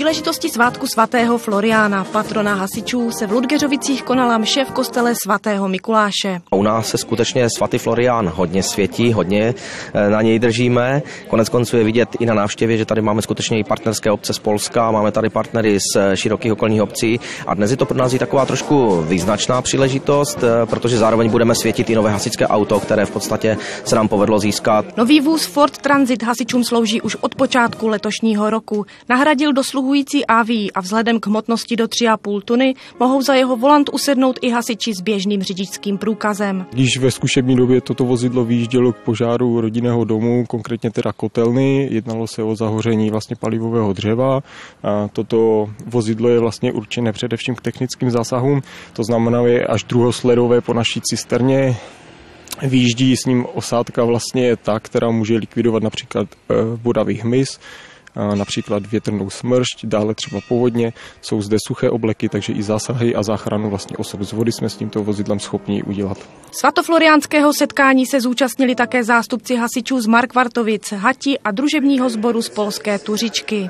příležitosti svátku svatého Floriána, patrona hasičů, se v Ludgeřovicích konala mše v kostele svatého Mikuláše. U nás se skutečně svatý Florián hodně světí, hodně na něj držíme. Koneckonců je vidět i na návštěvě, že tady máme skutečně i partnerské obce z Polska, máme tady partnery z širokých okolních obcí a dnes je to pro nás i taková trošku význačná příležitost, protože zároveň budeme světit i nové hasičské auto, které v podstatě se nám povedlo získat. Nový vůz Ford Transit hasičům slouží už od počátku letošního roku. Nahradil dosluhující AVI a vzhledem k hmotnosti do 3,5 tuny mohou za jeho volant usednout i hasiči s běžným řidičským průkazem. Když ve zkušební době toto vozidlo vyjíždělo k požáru rodinného domu, konkrétně teda kotelny, jednalo se o zahoření vlastně palivového dřeva. A toto vozidlo je vlastně určené především k technickým zásahům, to znamená je až druhosledové po naší cisterně. Vyjíždí s ním osádka vlastně ta, která může likvidovat například bodavý hmyz, například větrnou smršť, dále třeba povodně, jsou zde suché obleky, takže i zásahy a záchranu vlastně osob z vody jsme s tímto vozidlem schopni udělat. Svatofloriánského setkání se zúčastnili také zástupci hasičů z Markvartovic, Hati a družebního sboru z Polské Tuřičky.